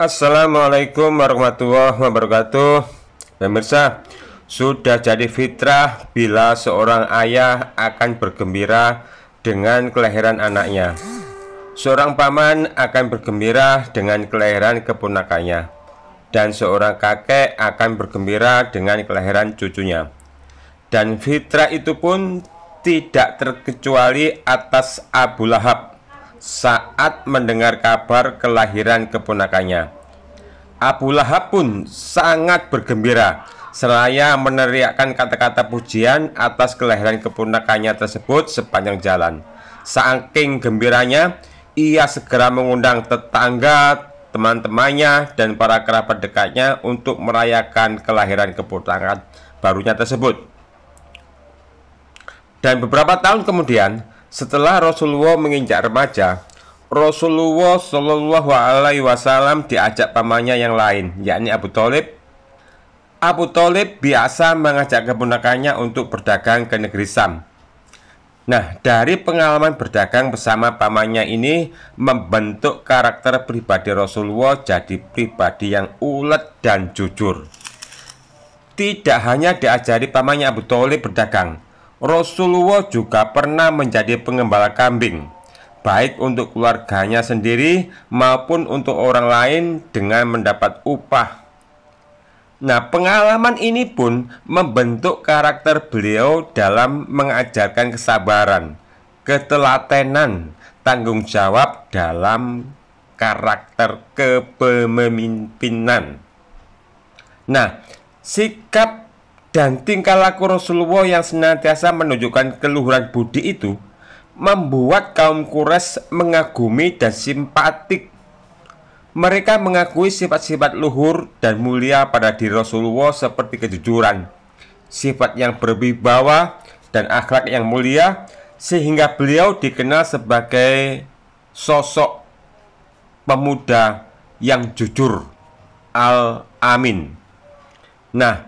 Assalamualaikum warahmatullahi wabarakatuh. Pemirsa, sudah jadi fitrah bila seorang ayah akan bergembira dengan kelahiran anaknya. Seorang paman akan bergembira dengan kelahiran keponakannya, dan seorang kakek akan bergembira dengan kelahiran cucunya. Dan fitrah itu pun tidak terkecuali atas Abu Lahab saat mendengar kabar kelahiran keponakannya. Abu Lahab pun sangat bergembira seraya meneriakkan kata-kata pujian atas kelahiran keponakannya tersebut sepanjang jalan. Saking gembiranya, ia segera mengundang tetangga, teman-temannya, dan para kerabat dekatnya untuk merayakan kelahiran keponakan barunya tersebut. Dan beberapa tahun kemudian, setelah Rasulullah menginjak remaja, Rasulullah Shallallahu Alaihi Wasallam diajak pamannya yang lain, yakni Abu Thalib. Abu Thalib biasa mengajak keponakannya untuk berdagang ke negeri Sam. Nah, dari pengalaman berdagang bersama pamannya ini membentuk karakter pribadi Rasulullah jadi pribadi yang ulet dan jujur. Tidak hanya diajari pamannya Abu Thalib berdagang, Rasulullah juga pernah menjadi pengembala kambing, baik untuk keluarganya sendiri maupun untuk orang lain dengan mendapat upah. Nah, pengalaman ini pun membentuk karakter beliau dalam mengajarkan kesabaran, ketelatenan, tanggung jawab dalam karakter kepemimpinan. Nah, sikap dan tingkah laku Rasulullah yang senantiasa menunjukkan keluhuran budi itu membuat kaum Quraisy mengagumi dan simpatik. Mereka mengakui sifat-sifat luhur dan mulia pada diri Rasulullah seperti kejujuran, sifat yang berwibawa, dan akhlak yang mulia, sehingga beliau dikenal sebagai sosok pemuda yang jujur, al-amin. Nah,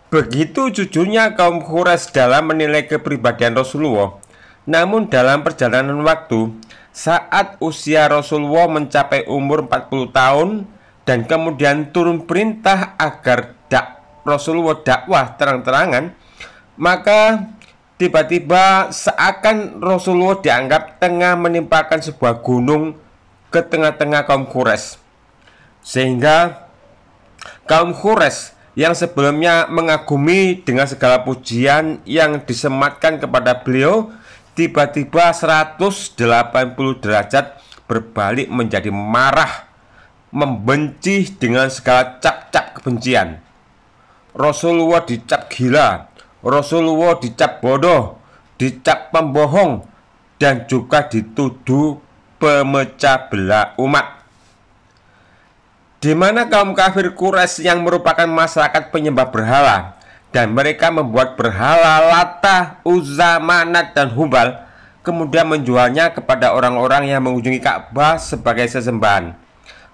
begitu jujurnya kaum Quraisy dalam menilai kepribadian Rasulullah. Namun dalam perjalanan waktu, saat usia Rasulullah mencapai umur 40 tahun dan kemudian turun perintah agar Rasulullah dakwah terang-terangan, maka tiba-tiba seakan Rasulullah dianggap tengah menimpakan sebuah gunung ke tengah-tengah kaum Quraisy. Sehingga kaum Quraisy yang sebelumnya mengagumi dengan segala pujian yang disematkan kepada beliau, tiba-tiba 180 derajat berbalik menjadi marah, membenci dengan segala cap-cap kebencian. Rasulullah dicap gila, Rasulullah dicap bodoh, dicap pembohong, dan juga dituduh pemecah belah umat. Di mana kaum kafir Quraisy yang merupakan masyarakat penyembah berhala, dan mereka membuat berhala Lata, Uzza, Manat, dan Hubal, kemudian menjualnya kepada orang-orang yang mengunjungi Ka'bah sebagai sesembahan.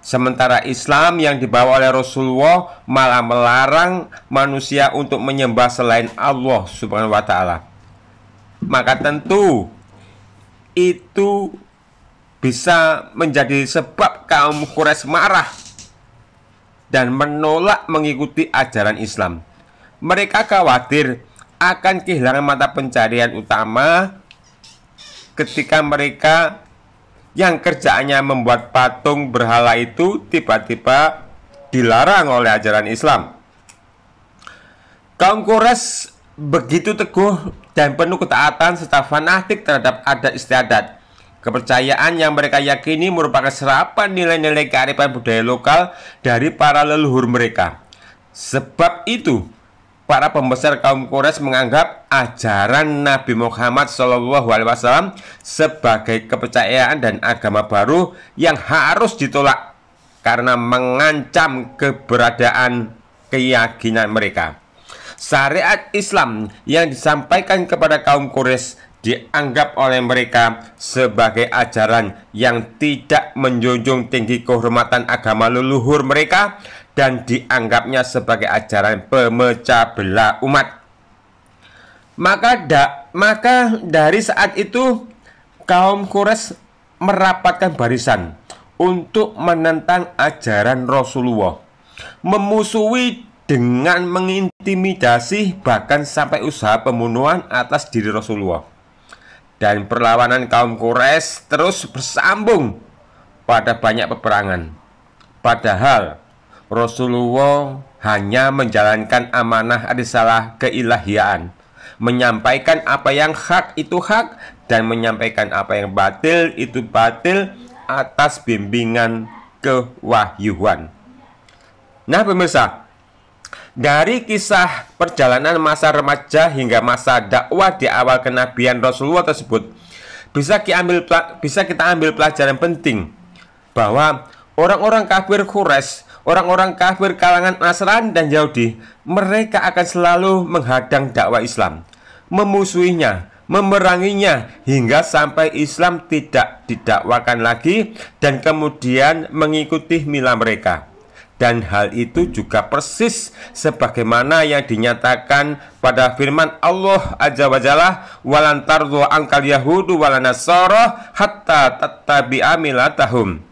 Sementara Islam yang dibawa oleh Rasulullah malah melarang manusia untuk menyembah selain Allah Subhanahu wa Ta'ala. Maka tentu itu bisa menjadi sebab kaum Quraisy marah dan menolak mengikuti ajaran Islam. Mereka khawatir akan kehilangan mata pencarian utama ketika mereka yang kerjaannya membuat patung berhala itu tiba-tiba dilarang oleh ajaran Islam. Kaum Quraisy begitu teguh dan penuh ketaatan serta fanatik terhadap adat istiadat. Kepercayaan yang mereka yakini merupakan serapan nilai-nilai kearifan budaya lokal dari para leluhur mereka. Sebab itu, para pembesar kaum Quraisy menganggap ajaran Nabi Muhammad SAW sebagai kepercayaan dan agama baru yang harus ditolak karena mengancam keberadaan keyakinan mereka. Syariat Islam yang disampaikan kepada kaum Quraisy dianggap oleh mereka sebagai ajaran yang tidak menjunjung tinggi kehormatan agama leluhur mereka dan dianggapnya sebagai ajaran pemecah belah umat. Maka dari saat itu kaum Quraisy merapatkan barisan untuk menentang ajaran Rasulullah, memusuhi dengan mengintimidasi, bahkan sampai usaha pembunuhan atas diri Rasulullah. Dan perlawanan kaum Quraisy terus bersambung pada banyak peperangan. Padahal Rasulullah hanya menjalankan amanah risalah keilahian, menyampaikan apa yang hak itu hak dan menyampaikan apa yang batil itu batil atas bimbingan kewahyuan. Nah pemirsa, dari kisah perjalanan masa remaja hingga masa dakwah di awal kenabian Rasulullah tersebut, bisa kita ambil pelajaran penting bahwa orang-orang kafir Quraisy, orang-orang kafir kalangan Nasrani dan Yahudi, mereka akan selalu menghadang dakwah Islam, memusuhinya, memeranginya hingga sampai Islam tidak didakwakan lagi dan kemudian mengikuti mila mereka. Dan hal itu juga persis sebagaimana yang dinyatakan pada firman Allah Azza wa Jalla, "Walan tardu angkal yahudu walan nasara hatta tattabi'a milatahum."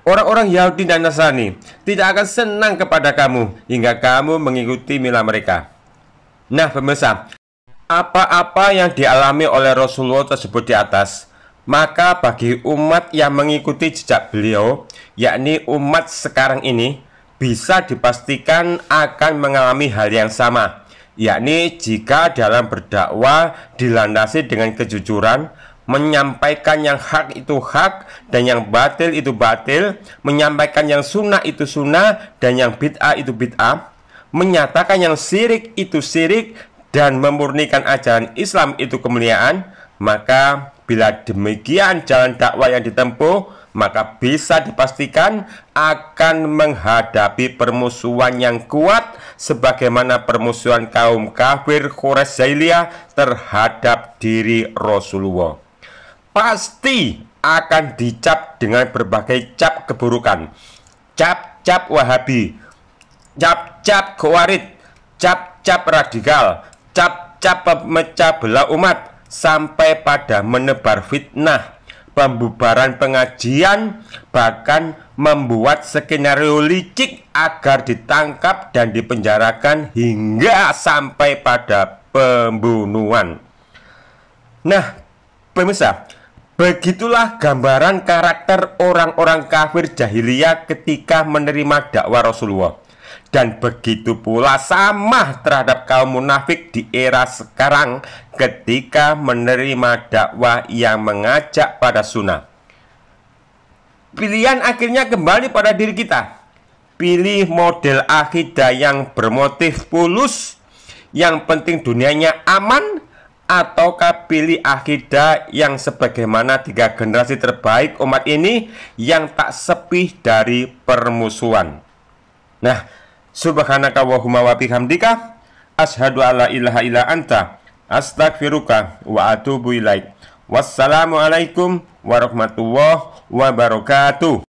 Orang-orang Yahudi dan Nasrani tidak akan senang kepada kamu hingga kamu mengikuti mila mereka. Nah pemirsa, apa-apa yang dialami oleh Rasulullah tersebut di atas, maka bagi umat yang mengikuti jejak beliau, yakni umat sekarang ini, bisa dipastikan akan mengalami hal yang sama, yakni jika dalam berdakwah dilandasi dengan kejujuran, menyampaikan yang hak itu hak dan yang batil itu batil, menyampaikan yang sunnah itu sunnah dan yang bid'ah itu bid'ah, menyatakan yang syirik itu syirik dan memurnikan ajaran Islam itu kemuliaan, maka bila demikian jalan dakwah yang ditempuh, maka bisa dipastikan akan menghadapi permusuhan yang kuat sebagaimana permusuhan kaum kafir Quraisy jahiliyah terhadap diri Rasulullah. Pasti akan dicap dengan berbagai cap keburukan, cap-cap Wahabi, cap-cap Khawarij, cap-cap radikal, cap-cap pemecah belah umat, sampai pada menebar fitnah, pembubaran pengajian, bahkan membuat skenario licik agar ditangkap dan dipenjarakan hingga sampai pada pembunuhan. Nah, pemirsa, begitulah gambaran karakter orang-orang kafir jahiliyah ketika menerima dakwah Rasulullah. Dan begitu pula sama terhadap kaum munafik di era sekarang ketika menerima dakwah yang mengajak pada sunnah. Pilihan akhirnya kembali pada diri kita. Pilih model akidah yang bermotif fulus, yang penting dunianya aman, ataukah pilih akidah yang sebagaimana 3 generasi terbaik umat ini yang tak sepi dari permusuhan. Nah, subhanaka Allahumma wa bihamdika asyhadu alla ilaha illa anta astaghfiruka wa atubu ilaik. Wassalamualaikum warahmatullahi wabarakatuh.